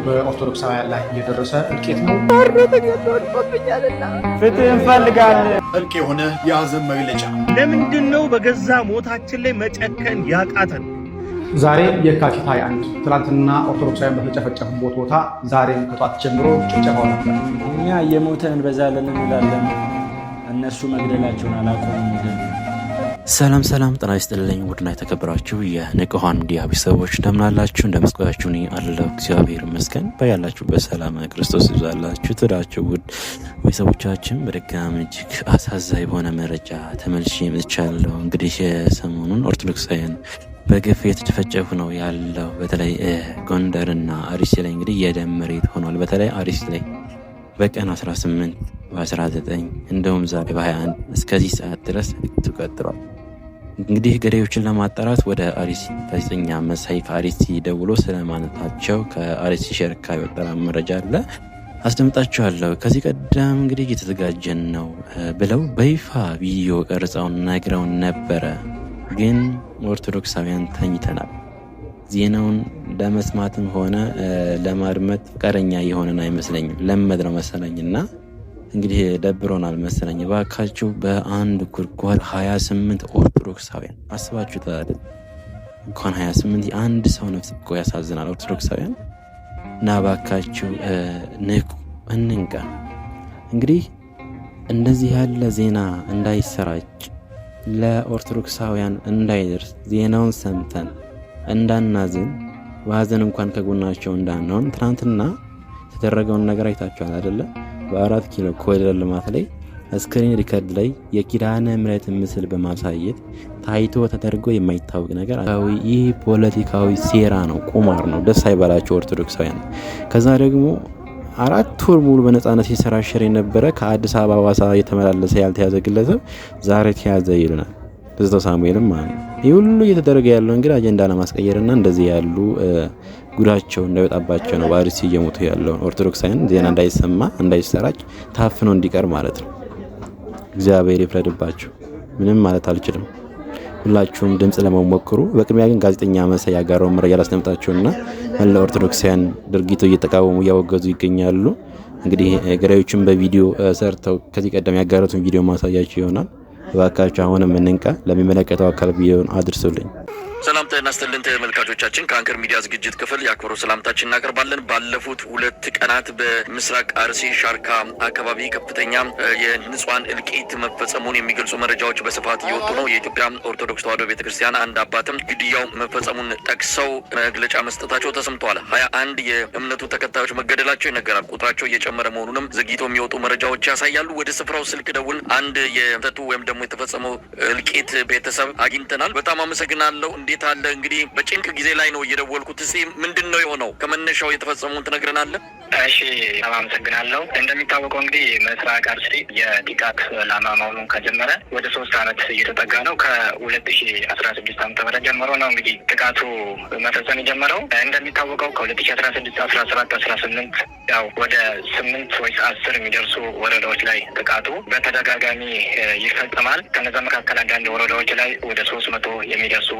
በኦርቶዶክሳውያን ላይ እየደረሰ እልቂት ነው። ፍትህ እንፈልጋለን። ጥልቅ የሆነ የሀዘን መግለጫ። ለምንድን ነው በገዛ ሞታችን ላይ መጨከን ያቃተን? ዛሬ የካቲት 21 ትናንትና ኦርቶዶክሳውያን በተጨፈጨፉበት ቦታ ዛሬም ከጧት ጀምሮ ጭፍጨፋው ነበር። እኛ እየሞተን እንበዛለን እንላለን፣ እነሱ መግደላቸውን አላቆሙም። ሰላም ጤና ይስጥልኝ። ውድና የተከበራችሁ የንቁሃን ሚዲያ ቤተሰቦች እንደምናላችሁ እንደምስቆያችሁ እኔ አለሁ እግዚአብሔር ይመስገን። በያላችሁበት ሰላም ክርስቶስ ይብዛላችሁ። ትዳችሁ ውድ ቤተሰቦቻችን በድጋሚ እጅግ አሳዛኝ በሆነ መረጃ ተመልሼ መጥቻለሁ። እንግዲህ ሰሞኑን ኦርቶዶክሳውያን በግፍ የተጨፈጨፉ ነው ያለው። በተለይ ጎንደርና አርሲ ላይ እንግዲህ የደም መሬት ሆኗል። በተለይ አርሲ ላይ በቀን 18 በ19 እንደውም ዛሬ በ21 እስከዚህ ሰዓት ድረስ እልቂቱ ቀጥሏል። እንግዲህ ገዳዮችን ለማጣራት ወደ አርሲ ጋዜጠኛ መሳይ ከአርሲ ደውሎ ስለማንነታቸው ከአርሲ ሸርካ የወጣ መረጃ አለ፣ አስደምጣችኋለሁ። ከዚህ ቀደም እንግዲህ እየተዘጋጀን ነው ብለው በይፋ ቪዲዮ ቀርጸውን ነግረውን ነበረ፣ ግን ኦርቶዶክሳውያን ተኝተናል። ዜናውን ለመስማትም ሆነ ለማድመጥ ፈቃደኛ የሆነን አይመስለኝም። ለመድ ነው መሰለኝና እንግዲህ ደብሮናል መሰለኝ። ባካችሁ በአንድ ጉድጓድ 28 ኦርቶዶክሳውያን አስባችሁታል? እንኳን 28 የአንድ ሰው ነፍስ እኮ ያሳዝናል። ኦርቶዶክሳውያን እና ባካችሁ ንቁ፣ እንንቃ። እንግዲህ እንደዚህ ያለ ዜና እንዳይሰራጭ ለኦርቶዶክሳውያን እንዳይደርስ ዜናውን ሰምተን እንዳናዝን በሀዘን እንኳን ከጎናቸው እንዳንሆን ትናንትና የተደረገውን ነገር አይታችኋል አይደለ? በ4 ኪሎ ኮሪደር ልማት ላይ ስክሪን ሪከርድ ላይ የኪዳነ ምሕረት ምስል በማሳየት ታይቶ ተደርጎ የማይታወቅ ነገር። ይህ ፖለቲካዊ ሴራ ነው፣ ቁማር ነው። ደስ አይባላቸው ኦርቶዶክሳውያን። ከዛ ደግሞ 4 ወር ሙሉ በነፃነት ሲሰራሸር የነበረ ከአዲስ አበባ ሐዋሳ የተመላለሰ ያልተያዘ ግለሰብ ዛሬ ተያዘ ይሉናል። ትዝታው ሳሙኤልም ማለት ነው። ይህ ሁሉ እየተደረገ ያለው እንግዲህ አጀንዳ ለማስቀየርና እንደዚህ ያሉ ጉዳቸው እንዳይወጣባቸው ነው። በአርሲ እየሞቱ ያለውን ኦርቶዶክሳውያን ዜና እንዳይሰማ እንዳይሰራጭ ታፍኖ እንዲቀር ማለት ነው። እግዚአብሔር ይፍረድባቸው። ምንም ማለት አልችልም። ሁላችሁም ድምፅ ለመሞክሩ። በቅድሚያ ግን ጋዜጠኛ መሳይ ያጋራውን መረጃ ላስደምጣችሁና መላ ኦርቶዶክሳውያን ድርጊቱ እየተቃወሙ እያወገዙ ይገኛሉ። እንግዲህ ገዳዮችን በቪዲዮ ሰርተው ከዚህ ቀደም ያጋሩትን ቪዲዮ ማሳያችሁ ይሆናል። እባካችሁ አሁንም እንንቃ። ለሚመለከተው አካል ቪዲዮን አድርሱልኝ። ሰላም ጤና ይስጥልን ተመልካቾቻችን፣ ከአንከር ሚዲያ ዝግጅት ክፍል የአክብሮት ሰላምታችን እናቀርባለን። ባለፉት 2 ቀናት በምስራቅ አርሲ ሻርካ አካባቢ ከፍተኛ የንጹሃን እልቂት መፈጸሙን የሚገልጹ መረጃዎች በስፋት እየወጡ ነው። የኢትዮጵያ ኦርቶዶክስ ተዋሕዶ ቤተክርስቲያን አንድ አባትም ግድያው መፈጸሙን ጠቅሰው መግለጫ መስጠታቸው ተሰምተዋል። 21 የእምነቱ ተከታዮች መገደላቸው ይነገራል። ቁጥራቸው እየጨመረ መሆኑንም ዘግይተው የሚወጡ መረጃዎች ያሳያሉ። ወደ ስፍራው ስልክ ደውል አንድ የእምነቱ ወይም ደግሞ የተፈጸመው እልቂት ቤተሰብ አግኝተናል። በጣም አመሰግናለሁ። እንዴት አለ? እንግዲህ በጭንቅ ጊዜ ላይ ነው እየደወልኩት። እስኪ ምንድን ነው የሆነው? ከመነሻው የተፈጸመውን ትነግረናለህ? እሺ፣ አመሰግናለሁ። እንደሚታወቀው እንግዲህ ምስራቅ አርሲ የጥቃት ዓላማ መሆኑን ከጀመረ ወደ 3 ዓመት እየተጠጋ ነው። ከ2016 ዓ.ም ጀምሮ ነው እንግዲህ ጥቃቱ መፈጸም የጀመረው። እንደሚታወቀው ከ2016 17 18 ያው ወደ 8 ወይ 10 የሚደርሱ ወረዳዎች ላይ ጥቃቱ በተደጋጋሚ ይፈጸማል። ከነዛ መካከል አንዳንድ ወረዳዎች ላይ ወደ 300 የሚደርሱ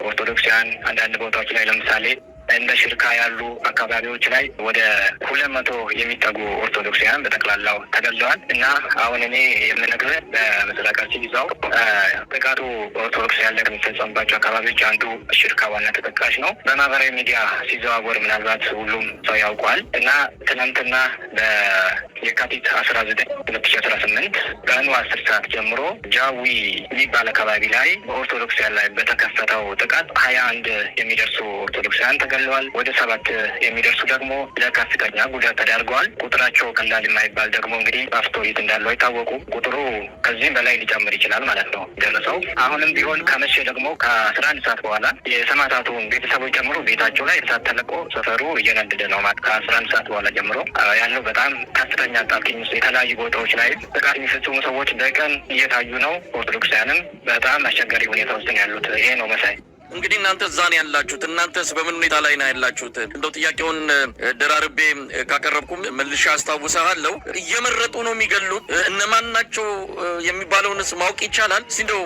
ኦርቶዶክሳውያን፣ አንዳንድ ቦታዎች ላይ ለምሳሌ እንደ ሽርካ ያሉ አካባቢዎች ላይ ወደ 200 የሚጠጉ ኦርቶዶክሳውያን በጠቅላላው ተገድለዋል። እና አሁን እኔ የምነግርህ በምስራቅ አርሲ ይዘው ጥቃቱ ኦርቶዶክሳውያን ላይ ከሚፈጸሙባቸው አካባቢዎች አንዱ ሽርካ ዋና ተጠቃሽ ነው። በማህበራዊ ሚዲያ ሲዘዋወር ምናልባት ሁሉም ሰው ያውቋል። እና ትናንትና በየካቲት 19 2018 ቀኑ 10 ሰዓት ጀምሮ ጃዊ የሚባል አካባቢ ላይ በኦርቶዶክሳውያን ላይ በተከፈተው ጥቃት 21 የሚደርሱ ኦርቶዶክሳውያን ተገድለዋል። ወደ 7 የሚደርሱ ደግሞ ለከፍተኛ ጉዳት ተዳርገዋል። ቁጥራቸው ቀላል የማይባል ደግሞ እንግዲህ አፍቶ የት እንዳለው አይታወቁም። ቁጥሩ ከዚህም በላይ ሊጨምር ይችላል ማለት ነው ደረሰው። አሁንም ቢሆን ከመቼ ደግሞ ከ11 ሰዓት በኋላ የሰማዕታቱን ቤተሰቦች ጨምሮ ቤታቸው ላይ እሳት ተለቆ ሰፈሩ እየነደደ ነው ማለት ከ11 ሰዓት በኋላ ጀምሮ ያለው በጣም ከፍተኛ አጣብቂኝ ውስጥ የተለያዩ ቦታዎች ላይ ጥቃት የሚፈጽሙ ሰዎች በቀን እየታዩ ነው። ኦርቶዶክሳውያንም በጣም አስቸጋሪ ሁኔታ ውስጥ ነው ያሉት። ይሄ ነው መሳይ። እንግዲህ እናንተ እዛ ነው ያላችሁት። እናንተስ በምን ሁኔታ ላይ ነው ያላችሁት? እንደው ጥያቄውን ደራርቤ ካቀረብኩም መልሼ አስታውሳለሁ። እየመረጡ ነው የሚገሉት። እነማን ናቸው የሚባለውንስ ማወቅ ይቻላል? እስኪ እንደው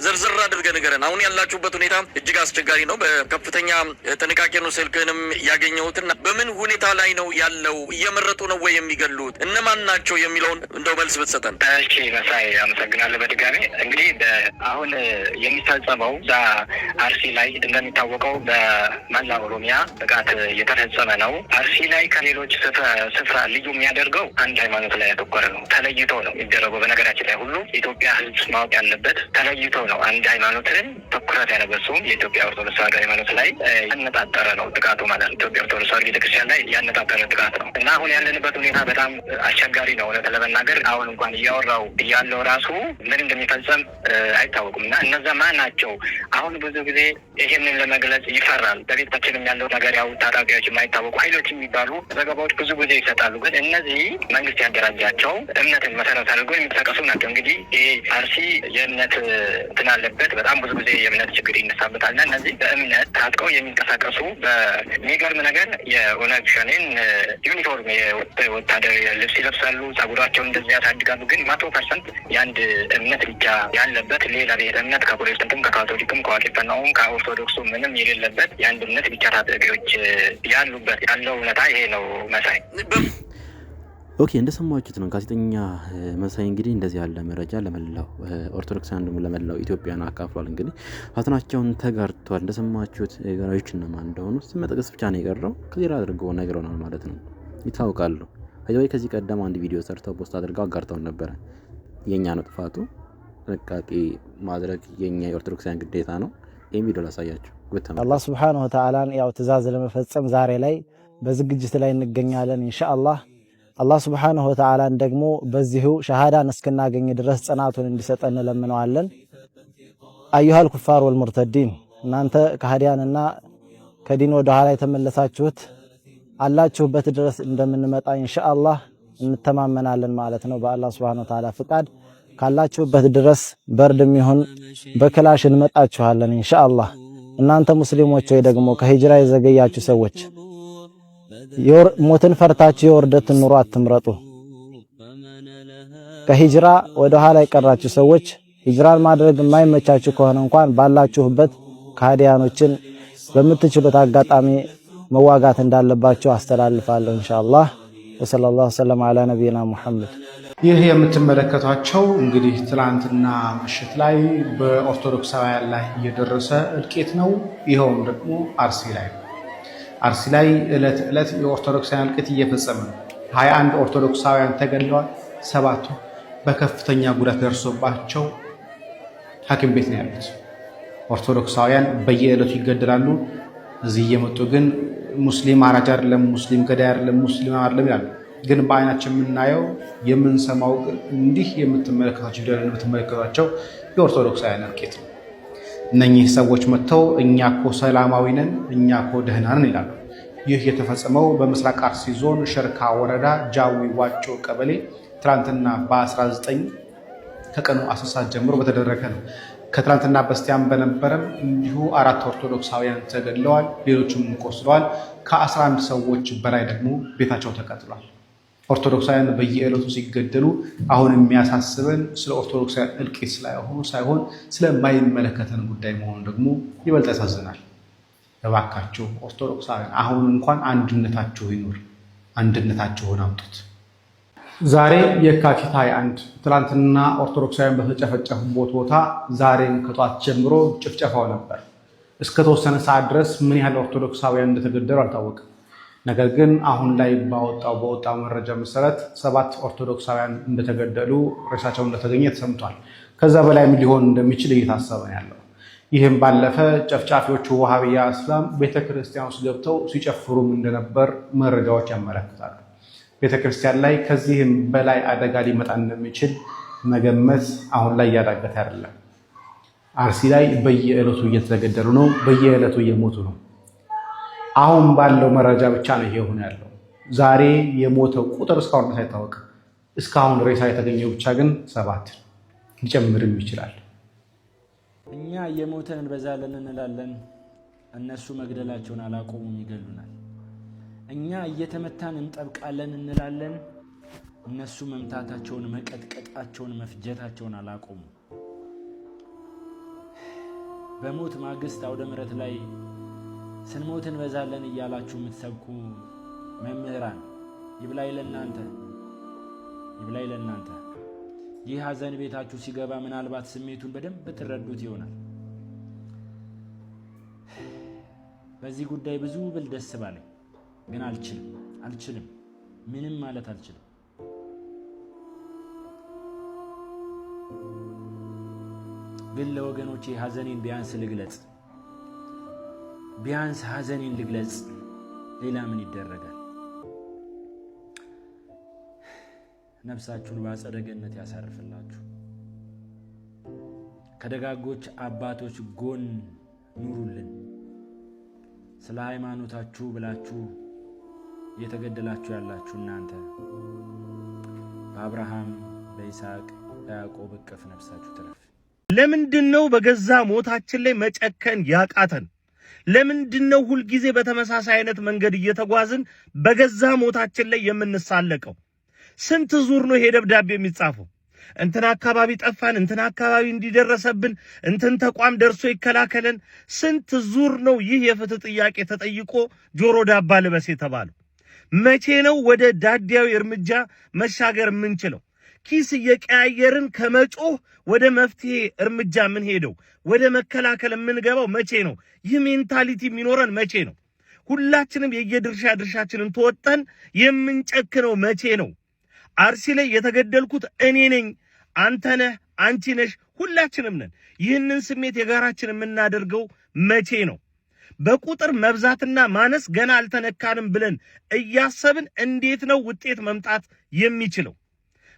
ዝርዝር አድርገህ ንገረን። አሁን ያላችሁበት ሁኔታ እጅግ አስቸጋሪ ነው። በከፍተኛ ጥንቃቄ ነው ስልክህንም ያገኘሁትና በምን ሁኔታ ላይ ነው ያለው? እየመረጡ ነው ወይ የሚገሉት? እነማን ናቸው የሚለውን እንደው መልስ ብትሰጠን። እሺ መሳይ አመሰግናለሁ። በድጋሚ እንግዲህ አሁን የሚፈጸመው እዛ አርሲ ላይ እንደሚታወቀው በመላ ኦሮሚያ ጥቃት እየተፈጸመ ነው። አርሲ ላይ ከሌሎች ስፍራ ልዩ የሚያደርገው አንድ ሃይማኖት ላይ ያተኮረ ነው። ተለይቶ ነው የሚደረገው። በነገራችን ላይ ሁሉ የኢትዮጵያ ሕዝብ ማወቅ ያለበት ተለይቶ ነው። አንድ ሃይማኖትን ትኩረት ያነበሱም የኢትዮጵያ ኦርቶዶክስ ተዋሕዶ ሃይማኖት ላይ ያነጣጠረ ነው ጥቃቱ ማለት ነው። ኢትዮጵያ ኦርቶዶክስ ተዋሕዶ ቤተክርስቲያን ላይ ያነጣጠረ ጥቃት ነው እና አሁን ያለንበት ሁኔታ በጣም አስቸጋሪ ነው። እውነት ለመናገር አሁን እንኳን እያወራው እያለው ራሱ ምን እንደሚፈጸም አይታወቁም እና እነዛ ማን ናቸው? አሁን ብዙ ጊዜ ይህንን ለመግለጽ ይፈራል። በቤታችንም ያለው ነገር ያው ታጣቂዎች፣ የማይታወቁ ኃይሎች የሚባሉ ዘገባዎች ብዙ ጊዜ ይሰጣሉ። ግን እነዚህ መንግስት ያደራጃቸው እምነትን መሰረት አድርጎ የሚንቀሳቀሱ ናቸው። እንግዲህ ይሄ አርሲ የእምነት እንትን አለበት። በጣም ብዙ ጊዜ የእምነት ችግር ይነሳበታል እና እነዚህ በእምነት ታጥቀው የሚንቀሳቀሱ በሚገርም ነገር የኦነግ ሸኔን ዩኒፎርም የወታደር ልብስ ይለብሳሉ፣ ጸጉራቸውን እንደዚህ ያሳድጋሉ። ግን 100% የአንድ እምነት ብቻ ያለበት ሌላ ብሔር እምነት ከፕሮቴስታንትም ከካቶሊክም ከዋቄፈናውም ከኦርቶዶክሱ ምንም የሌለበት የአንድ እምነት ብቻ ታጣቂዎች ያሉበት ያለው እውነታ ይሄ ነው። መሳይ ኦኬ፣ እንደሰማችሁት ነው ጋዜጠኛ መሳይ እንግዲህ እንደዚህ ያለ መረጃ ለመላው ኦርቶዶክሳውያን ደግሞ ለመላው ኢትዮጵያን አካፍሏል። እንግዲህ ሀዘናቸውን ተጋርቷል። እንደሰማችሁት ገራዮች እነማን እንደሆኑ መጥቀስ ብቻ ነው የቀረው። ክሊር አድርገው ነግረውናል ማለት ነው። ይታወቃሉ። ከዚህ ቀደም አንድ ቪዲዮ ሰርተው ፖስት አድርገው አጋርተውን ነበረ። የኛ ነው ጥፋቱ፣ ጥንቃቄ ማድረግ የኛ የኦርቶዶክሳውያን ግዴታ ነው። ይህም ቪዲዮ ላሳያችሁ። አላህ ሱብሓነሁ ወተዓላ ያው ትእዛዝ ለመፈጸም ዛሬ ላይ በዝግጅት ላይ እንገኛለን ኢንሻአላህ። አላህ ሱብሓነሁ ወተዓላን ደግሞ በዚሁ ሸሃዳን እስክናገኝ ድረስ ጽናቱን እንዲሰጠን እንለምነዋለን። አዩሃል ኩፋር ወልሙርተዲን፣ እናንተ ከሃዲያንና ከዲን ወደ ኋላ የተመለሳችሁት አላችሁበት ድረስ እንደምንመጣ ኢንሻአላህ እንተማመናለን ማለት ነው። በአላህ ሱብሓነሁ ወተዓላ ፍቃድ ካላችሁበት ድረስ በርድም ይሁን በክላሽ እንመጣችኋለን ኢንሻአላህ። እናንተ ሙስሊሞች ወይ ደግሞ ከሂጅራ የዘገያችሁ ሰዎች ሞትን ፈርታችሁ የውርደት ኑሮ አትምረጡ። ከሂጅራ ወደ ኋላ የቀራችሁ ሰዎች ሂጅራን ማድረግ የማይመቻችሁ ከሆነ እንኳን ባላችሁበት ከሃዲያኖችን በምትችሉት አጋጣሚ መዋጋት እንዳለባችሁ አስተላልፋለሁ ኢንሻአላህ። ወሰለላሁ ዐለ ዐላ ነቢይና ሙሐመድ። ይህ የምትመለከቷቸው እንግዲህ ትላንትና ምሽት ላይ በኦርቶዶክሳውያን ላይ እየደረሰ እልቂት ነው። ይኸውም ደግሞ አርሲ ላይ ነው። አርሲ ላይ ዕለት ዕለት የኦርቶዶክሳውያን እልቂት እየፈጸመ ነው። 21 ኦርቶዶክሳውያን ተገድለዋል። 7ቱ በከፍተኛ ጉዳት ደርሶባቸው ሐኪም ቤት ነው ያሉት። ኦርቶዶክሳውያን በየዕለቱ ይገደላሉ። እዚህ እየመጡ ግን ሙስሊም አራጅ አይደለም፣ ሙስሊም ገዳይ አይደለም፣ ሙስሊም አይደለም ይላሉ። ግን በአይናችን የምናየው የምንሰማው ግን እንዲህ የምትመለከቷቸው የኦርቶዶክሳውያን እልቂት ነው። እነኚህ ሰዎች መጥተው እኛ እኮ ሰላማዊ ነን፣ እኛ እኮ ደህና ነን ይላሉ። ይህ የተፈጸመው በምስራቅ አርሲ ዞን ሸርካ ወረዳ ጃዊ ዋጮ ቀበሌ ትላንትና በ19 ከቀኑ 10 ሰዓት ጀምሮ በተደረገ ነው። ከትላንትና በስቲያም በነበረም እንዲሁ 4 ኦርቶዶክሳውያን ተገድለዋል፣ ሌሎችም ቆስለዋል። ከ11 ሰዎች በላይ ደግሞ ቤታቸው ተቃጥሏል። ኦርቶዶክሳውያን በየዕለቱ ሲገደሉ አሁን የሚያሳስበን ስለ ኦርቶዶክሳውያን እልቂት ሳይሆን ስለማይመለከተን ጉዳይ መሆኑ ደግሞ ይበልጥ ያሳዝናል። እባካችሁ ኦርቶዶክሳውያን አሁን እንኳን አንድነታችሁ ይኑር፣ አንድነታችሁን አምጡት። ዛሬ የካቲት 21 ትላንትና ኦርቶዶክሳውያን በተጨፈጨፉበት ቦታ ዛሬም ከጧት ጀምሮ ጭፍጨፋው ነበር። እስከ ተወሰነ ሰዓት ድረስ ምን ያህል ኦርቶዶክሳውያን እንደተገደሉ አልታወቅም። ነገር ግን አሁን ላይ በወጣው መረጃ መሰረት 7 ኦርቶዶክሳውያን እንደተገደሉ፣ ሬሳቸው እንደተገኘ ተሰምቷል። ከዛ በላይም ሊሆን እንደሚችል እየታሰበ ነው ያለው። ይህም ባለፈ ጨፍጫፊዎቹ ወሃቢያ እስላም ቤተክርስቲያን ውስጥ ገብተው ሲጨፍሩም እንደነበር መረጃዎች ያመለክታሉ። ቤተክርስቲያን ላይ ከዚህም በላይ አደጋ ሊመጣ እንደሚችል መገመት አሁን ላይ እያዳገተ አይደለም። አርሲ ላይ በየዕለቱ እየተገደሉ ነው፣ በየዕለቱ እየሞቱ ነው። አሁን ባለው መረጃ ብቻ ነው ይሄ ሆነ ያለው። ዛሬ የሞተው ቁጥር እስካሁን ድረስ አይታወቅም። እስካሁን ሬሳ የተገኘው ብቻ ግን 7 ሊጨምርም ይችላል። እኛ እየሞተን እንበዛለን እንላለን፣ እነሱ መግደላቸውን አላቆሙም ይገሉናል። እኛ እየተመታን እንጠብቃለን እንላለን፣ እነሱ መምታታቸውን መቀጥቀጣቸውን መፍጀታቸውን አላቆሙም። በሞት ማግስት አውደ ምሕረት ላይ ስንሞት እንበዛለን እያላችሁ የምትሰብኩ መምህራን ይብላኝ ለእናንተ፣ ይብላኝ ለእናንተ። ይህ ሐዘን ቤታችሁ ሲገባ ምናልባት ስሜቱን በደንብ ትረዱት ይሆናል። በዚህ ጉዳይ ብዙ ብል ደስ ባለኝ፣ ግን አልችልም፣ ምንም ማለት አልችልም። ግን ለወገኖቼ ሐዘኔን ቢያንስ ልግለጽ፣ ቢያንስ ሐዘኔን ልግለጽ። ሌላ ምን ይደረጋል? ነፍሳችሁን በአጸደ ገነት ያሳርፍላችሁ። ከደጋጎች አባቶች ጎን ኑሩልን። ስለ ሃይማኖታችሁ ብላችሁ እየተገደላችሁ ያላችሁ እናንተ በአብርሃም በይስሐቅ በያዕቆብ እቅፍ ነፍሳችሁ ትረፍ። ለምንድነው በገዛ ሞታችን ላይ መጨከን ያቃተን? ለምንድነው ሁልጊዜ በተመሳሳይ አይነት መንገድ እየተጓዝን በገዛ ሞታችን ላይ የምንሳለቀው? ስንት ዙር ነው ይሄ ደብዳቤ የሚጻፈው? እንትና አካባቢ ጠፋን፣ እንትና አካባቢ እንዲደረሰብን፣ እንትን ተቋም ደርሶ ይከላከለን። ስንት ዙር ነው ይህ የፍትህ ጥያቄ ተጠይቆ ጆሮ ዳባ ልበስ የተባለው? መቼ ነው ወደ ዳዲያዊ እርምጃ መሻገር የምንችለው? ኪስ እየቀያየርን ከመጮህ ወደ መፍትሄ እርምጃ ምን ሄደው ወደ መከላከል የምንገባው መቼ ነው? ይህ ሜንታሊቲ የሚኖረን መቼ ነው? ሁላችንም የየድርሻችንን ተወጠን የምንጨክነው መቼ ነው? አርሲ ላይ የተገደልኩት እኔ ነኝ፣ አንተ ነህ፣ አንቺ ነሽ፣ ሁላችንም ነን። ይህንን ስሜት የጋራችን የምናደርገው መቼ ነው? በቁጥር መብዛትና ማነስ ገና አልተነካንም ብለን እያሰብን እንዴት ነው ውጤት መምጣት የሚችለው?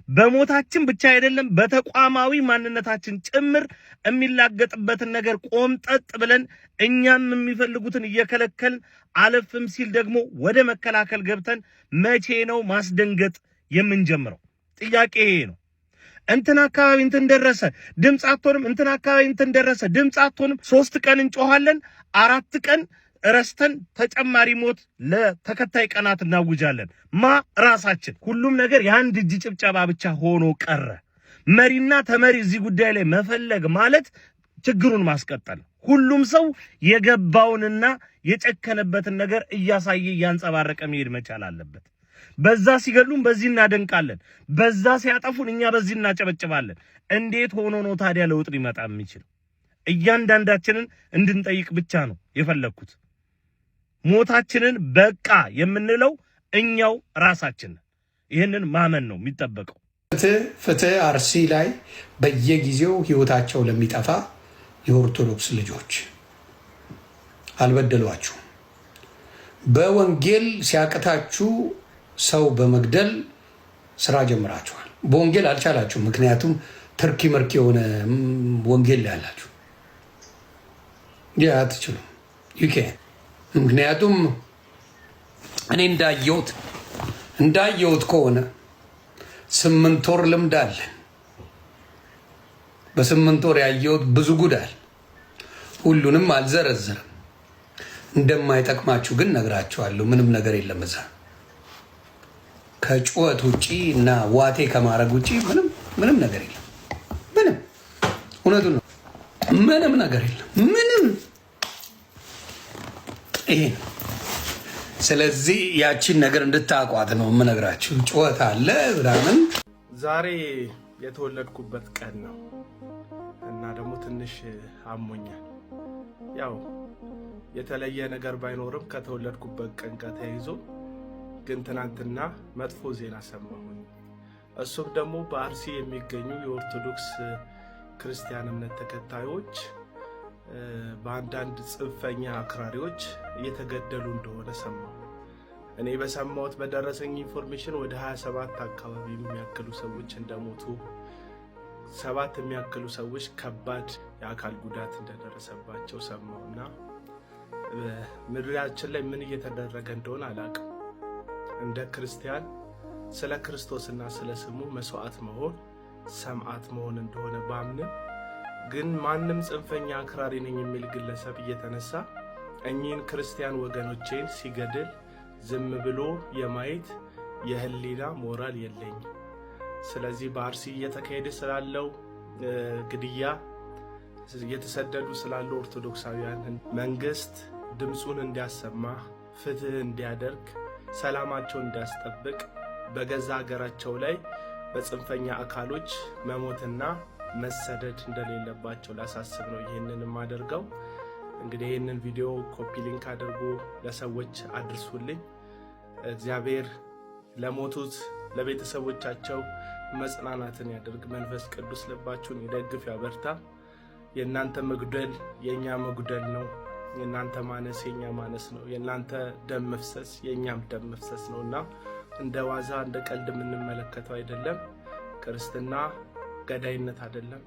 በሞታችን ብቻ አይደለም በተቋማዊ ማንነታችን ጭምር የሚላገጥበትን ነገር ቆምጠጥ ብለን እኛም የሚፈልጉትን እየከለከልን አለፍም ሲል ደግሞ ወደ መከላከል ገብተን መቼ ነው ማስደንገጥ የምንጀምረው? ጥያቄ ይሄ ነው። እንትን አካባቢ እንትን ደረሰ ድምፅ አትሆንም፣ እንትን አካባቢ እንትን ደረሰ ድምፅ አትሆንም። 3 ቀን እንጮሃለን፣ 4 ቀን ረስተን ተጨማሪ ሞት ለተከታይ ቀናት እናውጃለን። ራሳችን ሁሉም ነገር የአንድ እጅ ጭብጨባ ብቻ ሆኖ ቀረ። መሪና ተመሪ እዚህ ጉዳይ ላይ መፈለግ ማለት ችግሩን ማስቀጠል። ሁሉም ሰው የገባውንና የጨከነበትን ነገር እያሳየ እያንጸባረቀ መሄድ መቻል አለበት። በዛ ሲገሉን በዚህ እናደንቃለን፣ በዛ ሲያጠፉን እኛ በዚህ እናጨበጭባለን። እንዴት ሆኖ ነው ታዲያ ለውጥ ሊመጣ የሚችለው? እያንዳንዳችንን እንድንጠይቅ ብቻ ነው የፈለኩት። ሞታችንን በቃ የምንለው እኛው ራሳችን። ይህንን ማመን ነው የሚጠበቀው። ፍትህ አርሲ ላይ በየጊዜው ህይወታቸው ለሚጠፋ የኦርቶዶክስ ልጆች አልበደሏችሁም። በወንጌል ሲያቅታችሁ ሰው በመግደል ስራ ጀምራችኋል። በወንጌል አልቻላችሁ፣ ምክንያቱም ትርኪ መርኪ የሆነ ወንጌል ላይ ያላችሁ አትችሉም። ምክንያቱም እኔ እንዳየሁት ከሆነ 8 ወር ልምድ አለን። በ8 ወር ያየሁት ብዙ ጉዳል፣ ሁሉንም አልዘረዝርም። እንደማይጠቅማችሁ ግን ነግራችኋለሁ። ምንም ነገር የለም እዛ ከጩኸት ውጪ እና ዋቴ ከማድረግ ውጪ ምንም ነገር የለም። ምንም እውነቱን ነው። ምንም ነገር የለም። ምንም ይሄ ነው። ስለዚህ ያቺን ነገር እንድታቋት ነው የምነግራችሁ። ጩኸት አለ ብራምን። ዛሬ የተወለድኩበት ቀን ነው እና ደግሞ ትንሽ አሞኛል። ያው የተለየ ነገር ባይኖርም ከተወለድኩበት ቀን ጋር ተያይዞ ግን ትናንትና መጥፎ ዜና ሰማሁኝ። እሱም ደግሞ በአርሲ የሚገኙ የኦርቶዶክስ ክርስቲያን እምነት ተከታዮች በአንዳንድ ጽንፈኛ አክራሪዎች እየተገደሉ እንደሆነ ሰማሁ። እኔ በሰማሁት በደረሰኝ ኢንፎርሜሽን ወደ 27 አካባቢ የሚያክሉ ሰዎች እንደሞቱ፣ 7 የሚያክሉ ሰዎች ከባድ የአካል ጉዳት እንደደረሰባቸው ሰማሁና ምድራችን ላይ ምን እየተደረገ እንደሆነ አላውቅም። እንደ ክርስቲያን ስለ ክርስቶስና ስለ ስሙ መስዋዕት መሆን ሰማዕት መሆን እንደሆነ ባምንም ግን ማንም ጽንፈኛ አክራሪ ነኝ የሚል ግለሰብ እየተነሳ እኚህን ክርስቲያን ወገኖቼን ሲገድል ዝም ብሎ የማየት የህሊና ሞራል የለኝም። ስለዚህ በአርሲ እየተካሄደ ስላለው ግድያ እየተሰደዱ ስላሉ ኦርቶዶክሳውያን መንግስት ድምፁን እንዲያሰማ ፍትህ እንዲያደርግ ሰላማቸውን እንዲያስጠብቅ በገዛ ሀገራቸው ላይ በጽንፈኛ አካሎች መሞትና መሰደድ እንደሌለባቸው ላሳስብ ነው ይህንን የማደርገው። እንግዲህ ይህንን ቪዲዮ ኮፒ ሊንክ አድርጎ ለሰዎች አድርሱልኝ። እግዚአብሔር ለሞቱት ለቤተሰቦቻቸው መጽናናትን ያድርግ። መንፈስ ቅዱስ ልባችሁን ይደግፍ ያበርታ። የእናንተ መጉደል የእኛ መጉደል ነው። የእናንተ ማነስ የእኛ ማነስ ነው። የእናንተ ደም መፍሰስ የእኛም ደም መፍሰስ ነው እና እንደ ዋዛ እንደ ቀልድ የምንመለከተው አይደለም። ክርስትና ገዳይነት አይደለም።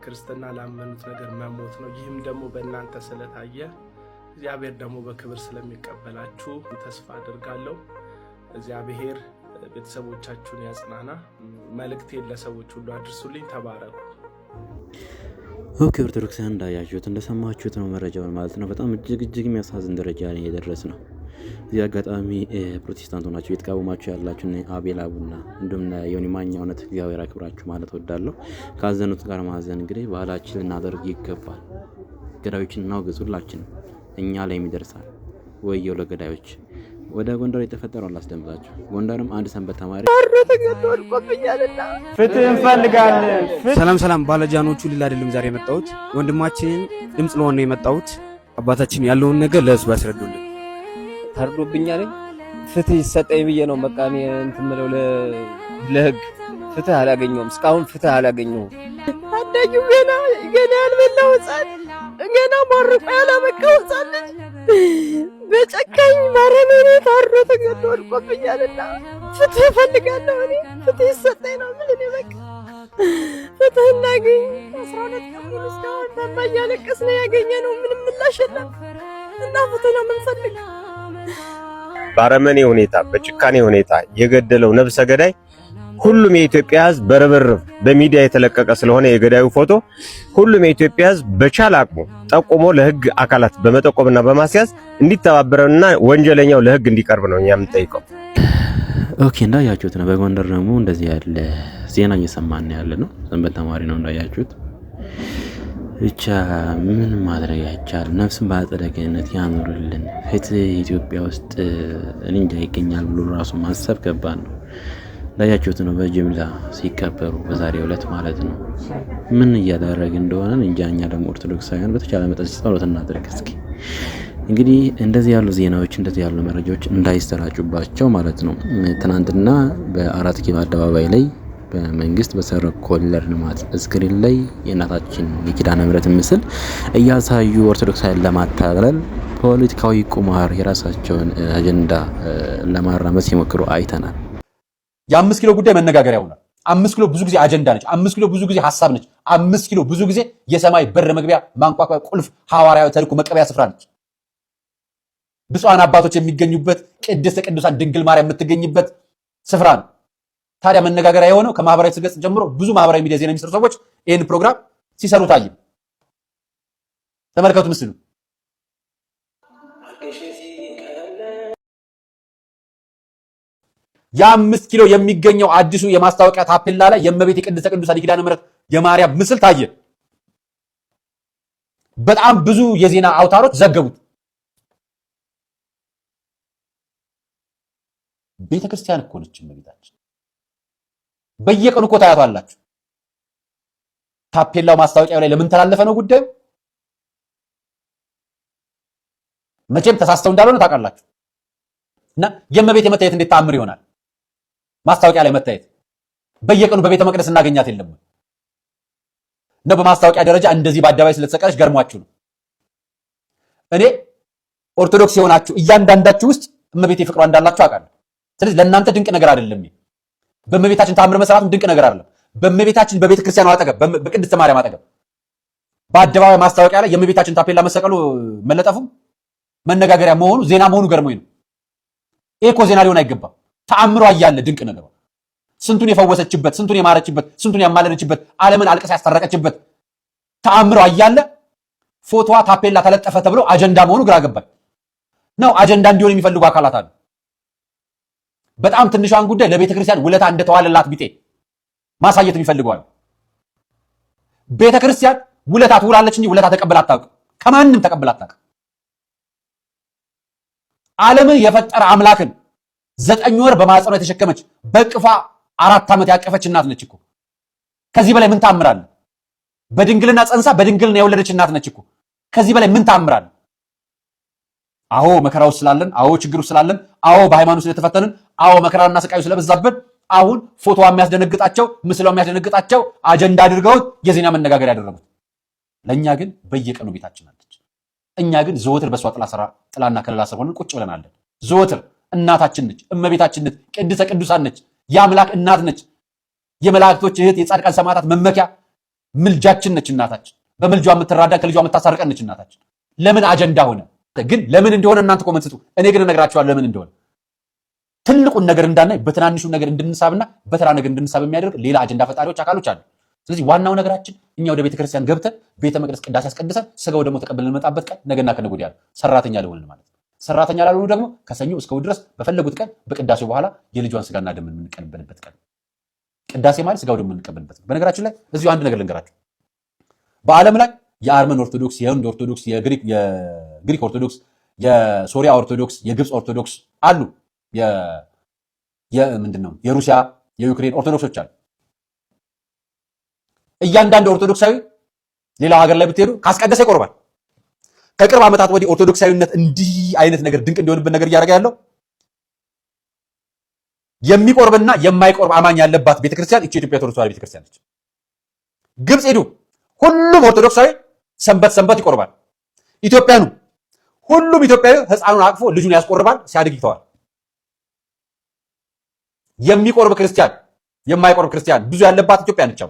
ክርስትና ላመኑት ነገር መሞት ነው። ይህም ደግሞ በእናንተ ስለታየ እግዚአብሔር ደግሞ በክብር ስለሚቀበላችሁ ተስፋ አድርጋለሁ። እግዚአብሔር ቤተሰቦቻችሁን ያጽናና። መልእክቴን ለሰዎች ሁሉ አድርሱልኝ። ተባረኩ። ኦኬ ኦርቶዶክሳውያን እንዳያችሁት እንደሰማችሁት ነው መረጃውን ማለት ነው። በጣም እጅግ የሚያሳዝን ደረጃ ላይ የደረስ ነው። እዚህ አጋጣሚ ፕሮቴስታንት ሆናችሁ የተቃወማችሁ ያላችሁ አቤል አቡና እንዲሁም ዮኒ ማኛ እውነት እግዚአብሔር ያክብራችሁ ማለት ወዳለሁ። ካዘኑት ጋር ማዘን እንግዲህ ባህላችን ልናደርግ ይገባል። ገዳዮችን እናውግዝ ሁላችንም። እኛ ላይ የሚደርሳል ወየው ለገዳዮች። ወደ ጎንደር የተፈጠረውን ላስደምጣችሁ። ጎንደርም አንድ ሰንበት ተማሪ ፍትህ እንፈልጋለን። ሰላም ባለጃኖቹ ሊል አይደለም ዛሬ የመጣሁት ወንድማችንን ድምጽ ለሆነ ነው የመጣሁት። አባታችን ያለውን ነገር ለህዝቡ ያስረዱልን። ታርዶብኛል፣ ፍትህ ይሰጠኝ ብዬ ነው በቃ እኔ እንትን ምለው ለህግ ፍትህ አላገኘሁም። እስካሁን ፍትህ አላገኘሁም። ታዳጊው ገና ያልበላው ህፃን ገና ማርቆ ያላበቃው ህፃን በጨካኝ ማረመኔ ታርዶ ተገዶ ወድቆብኛልና ፍትህ እፈልጋለሁ። እኔ ፍትህ ይሰጠኝ ነው ምን እኔ በቃ ፍትህ እናገኝ። 12 ቀን ሙሉ እስካሁን ታማ እያለቀስን ያገኘነው ምንም ምላሽ የለም እና ፍትህ ነው የምንፈልግ። ባረመኔ ሁኔታ በጭካኔ ሁኔታ የገደለው ነፍሰ ገዳይ ሁሉም የኢትዮጵያ ህዝብ በርብርብ በሚዲያ የተለቀቀ ስለሆነ የገዳዩ ፎቶ ሁሉም የኢትዮጵያ ህዝብ በቻለ አቅሙ ጠቆሞ ለህግ አካላት በመጠቆምና በማስያዝ እንዲተባበረና ወንጀለኛው ለህግ እንዲቀርብ ነው እኛ የምንጠይቀው። ኦኬ እንዳያችሁት ነው። በጎንደር ደግሞ እንደዚህ ያለ ዜና እየሰማን ያለ ነው። ሰንበት ተማሪ ነው እንዳያችሁት። ብቻ ምን ማድረግ አይቻልም። ነፍስን በአጸደ ገነት ያኑርልን። ፍትህ ኢትዮጵያ ውስጥ እንጃ ይገኛል ብሎ ራሱ ማሰብ ከባድ ነው። እንዳያችሁት ነው በጅምላ ሲቀበሩ በዛሬው ዕለት ማለት ነው። ምን እያደረግ እንደሆነ እንጃ። እኛ ደግሞ ኦርቶዶክሳውያን በተቻለ መጠን ጸሎት እናድርግ እስኪ። እንግዲህ እንደዚህ ያሉ ዜናዎች እንደዚህ ያሉ መረጃዎች እንዳይሰራጩባቸው ማለት ነው። ትናንትና በአራት ኪሎ አደባባይ ላይ በመንግስት በሰራው ኮሪደር ልማት ስክሪን ላይ የእናታችን የኪዳነ ምሕረት ምስል እያሳዩ ኦርቶዶክሳውያን ለማታለል ፖለቲካዊ ቁማር የራሳቸውን አጀንዳ ለማራመድ ሲሞክሩ አይተናል። የ5 ኪሎ ጉዳይ መነጋገሪያ ሆኗል። 5 ኪሎ ብዙ ጊዜ አጀንዳ ነች። 5 ኪሎ ብዙ ጊዜ ሐሳብ ነች። 5 ኪሎ ብዙ ጊዜ የሰማይ በር መግቢያ ማንኳኳ ቁልፍ ሐዋርያዊ ተልእኮ መቀበያ ስፍራ ነች። ብፁዓን አባቶች የሚገኙበት ቅድስተ ቅዱሳን ድንግል ማርያም የምትገኝበት ስፍራ ነው። ታዲያ መነጋገሪያ የሆነው ከማህበራዊ ገጽ ጀምሮ ብዙ ማህበራዊ ሚዲያ ዜና የሚሰሩ ሰዎች ይህን ፕሮግራም ሲሰሩ ታየ። ተመልከቱ ምስሉ። የ5 ኪሎ የሚገኘው አዲሱ የማስታወቂያ ታፔላ ላይ የእመቤት የቅድስተ ቅዱሳን የኪዳነ ምሕረት የማርያም ምስል ታየ። በጣም ብዙ የዜና አውታሮች ዘገቡት። ቤተክርስቲያን እኮ ነች እመቤታችን። በየቀኑ እኮ ታያቷላችሁ። ታፔላው ማስታወቂያው ላይ ለምን ተላለፈ ነው ጉዳዩ። መቼም ተሳስተው እንዳልሆነ ታውቃላችሁ። እና የእመቤት የመታየት እንዴት ተአምር ይሆናል? ማስታወቂያ ላይ መታየት በየቀኑ በቤተ መቅደስ እናገኛት የለም ነው። በማስታወቂያ ደረጃ እንደዚህ በአደባባይ ስለተሰቀለች ገርሟችሁ ነው። እኔ ኦርቶዶክስ የሆናችሁ እያንዳንዳችሁ ውስጥ እመቤቴ ፍቅሯ እንዳላችሁ አውቃለሁ። ስለዚህ ለእናንተ ድንቅ ነገር አይደለም። በእመቤታችን ተአምር መስራቱም ድንቅ ነገር አይደለም። በእመቤታችን በቤተ ክርስቲያኗ አጠገብ በቅድስት ማርያም አጠገብ በአደባባይ ማስታወቂያ ላይ የእመቤታችን ታፔላ መሰቀሉ መለጠፉ መነጋገሪያ መሆኑ ዜና መሆኑ ገርሞኝ ነው። ይሄ እኮ ዜና ሊሆን አይገባም። ተአምሯ እያለ ድንቅ ነገር ስንቱን የፈወሰችበት፣ ስንቱን የማረችበት፣ ስንቱን ያማለደችበት፣ ዓለምን አልቅሳ ያስታረቀችበት ተአምሯ እያለ ፎቶዋ ታፔላ ተለጠፈ ተብሎ አጀንዳ መሆኑ ግራ ገባኝ። ነው አጀንዳ እንዲሆን የሚፈልጉ አካላት አሉ። በጣም ትንሿን ጉዳይ ለቤተ ክርስቲያን ውለታ እንደተዋለላት ቢጤ ማሳየት የሚፈልገዋል። ቤተ ክርስቲያን ውለታ ትውላለች እንጂ ውለታ ተቀብላ አታውቅም። ከማንም ተቀብላ አታውቅም። ዓለምን የፈጠረ አምላክን 9 ወር በማህፀኗ የተሸከመች በቅፋ 4 ዓመት ያቀፈች እናት ነች እኮ። ከዚህ በላይ ምን ታምራለ? በድንግልና ጸንሳ በድንግልና የወለደች እናት ነች እኮ። ከዚህ በላይ ምን ታምራለ? አዎ መከራው ስላለን፣ አዎ ችግሩ ስላለን፣ አዎ በሃይማኖት ስለተፈተንን፣ አዎ መከራና ስቃዩ ስለበዛብን አሁን ፎቶዋ የሚያስደነግጣቸው ምስሏ የሚያስደነግጣቸው አጀንዳ አድርገውት የዜና መነጋገር ያደረጉት። ለኛ ግን በየቀኑ ቤታችን አለች። እኛ ግን ዘወትር በሷ ጥላና ከለላ ስር ሆነን ቁጭ ብለናለን። ዘወትር እናታችን ነች፣ እመቤታችን ነች፣ ቅድስተ ቅዱሳን ነች፣ የአምላክ እናት ነች፣ የመላእክቶች እህት፣ የጻድቃን ሰማዕታት መመኪያ ምልጃችን ነች እናታችን። በምልጇ የምትራዳ ከልጇ የምታሳርቀን ነች እናታችን። ለምን አጀንዳ ሆነ? ግን ለምን እንደሆነ እናንተ ኮመንት ስጡ። እኔ ግን እነግራችኋለሁ ለምን እንደሆነ። ትልቁን ነገር እንዳናይ በትናንሹ ነገር እንድንሳብና በተራ ነገር እንድንሳብ የሚያደርግ ሌላ አጀንዳ ፈጣሪዎች አካሎች አሉ። ስለዚህ ዋናው ነገራችን እኛ ወደ ቤተክርስቲያን ገብተን ቤተ መቅደስ ቅዳሴ አስቀድሰን ስጋው ደግሞ ተቀብለን እንመጣበት ቀን ነገና ከነገ ወዲያ ሰራተኛ ለሆንን ማለት ነው። ሰራተኛ ላልሆኑ ደግሞ ከሰኞ እስከ እሑድ ድረስ በፈለጉት ቀን በቅዳሴው በኋላ የልጇን ስጋና ደም የምንቀበልበት ቀን። ቅዳሴ ማለት ስጋው ደም የምንቀበልበት። በነገራችን ላይ እዚሁ አንድ ነገር ልንገራችሁ። በዓለም ላይ የአርመን ኦርቶዶክስ፣ የህንድ ኦርቶዶክስ፣ የግሪክ ኦርቶዶክስ፣ የሶሪያ ኦርቶዶክስ፣ የግብፅ ኦርቶዶክስ አሉ። ምንድነው የሩሲያ የዩክሬን ኦርቶዶክሶች አሉ። እያንዳንዱ ኦርቶዶክሳዊ ሌላው ሀገር ላይ ብትሄዱ ካስቀደሰ ይቆርባል። ከቅርብ ዓመታት ወዲህ ኦርቶዶክሳዊነት እንዲህ አይነት ነገር ድንቅ እንዲሆንብን ነገር እያደረገ ያለው የሚቆርብና የማይቆርብ አማኝ ያለባት ቤተክርስቲያን ኢትዮጵያ ኦርቶዶክስ ተዋሕዶ ቤተክርስቲያን ነች። ግብፅ ሄዱ፣ ሁሉም ኦርቶዶክሳዊ ሰንበት ይቆርባል። ኢትዮጵያኑ ሁሉም ኢትዮጵያዊ ህፃኑን አቅፎ ልጁን ያስቆርባል፣ ሲያድግ ይተዋል። የሚቆርብ ክርስቲያን የማይቆርብ ክርስቲያን ብዙ ያለባት ኢትዮጵያ ነች።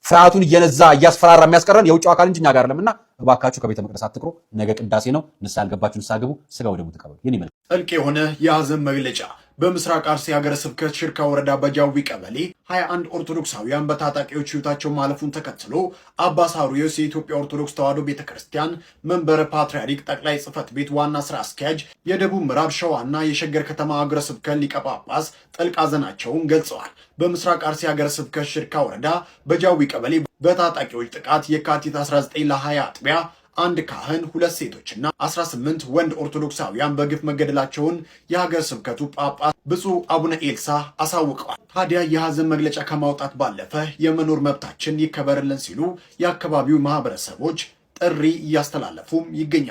ፍርሃቱን እየነዛ እያስፈራራ የሚያስቀረን የውጭው አካል እንጂ እኛ ጋር አይደለምና እባካችሁ ከቤተ መቅደስ አትቅሩ። ነገ ቅዳሴ ነው። ንስሐ ያልገባችሁ ንስሐ ግቡ። ስጋው ደግሞ ተቀበሉ። ይህን ይመልካል። ጥልቅ የሆነ የሐዘን መግለጫ በምስራቅ አርሲ ሀገረ ስብከት ሽርካ ወረዳ በጃዊ ቀበሌ 21 ኦርቶዶክሳውያን በታጣቂዎች ህይወታቸው ማለፉን ተከትሎ አባ ሳዊሮስ የኢትዮጵያ ኦርቶዶክስ ተዋሕዶ ቤተክርስቲያን መንበረ ፓትርያርክ ጠቅላይ ጽሕፈት ቤት ዋና ስራ አስኪያጅ፣ የደቡብ ምዕራብ ሸዋና የሸገር ከተማ ሀገረ ስብከት ሊቀ ጳጳስ ጥልቅ ሐዘናቸውን ገልጸዋል። በምስራቅ አርሲ ሀገረ ስብከት ሽርካ ወረዳ በጃዊ ቀበሌ በታጣቂዎች ጥቃት የካቲት 19 ለ20 አጥቢያ 1 ካህን 2 ሴቶችና 18 ወንድ ኦርቶዶክሳውያን በግፍ መገደላቸውን የሀገረ ስብከቱ ጳጳስ ብፁዕ አቡነ ኤልሳ አሳውቀዋል። ታዲያ የሐዘን መግለጫ ከማውጣት ባለፈ የመኖር መብታችን ይከበርልን ሲሉ የአካባቢው ማህበረሰቦች ጥሪ እያስተላለፉም ይገኛሉ።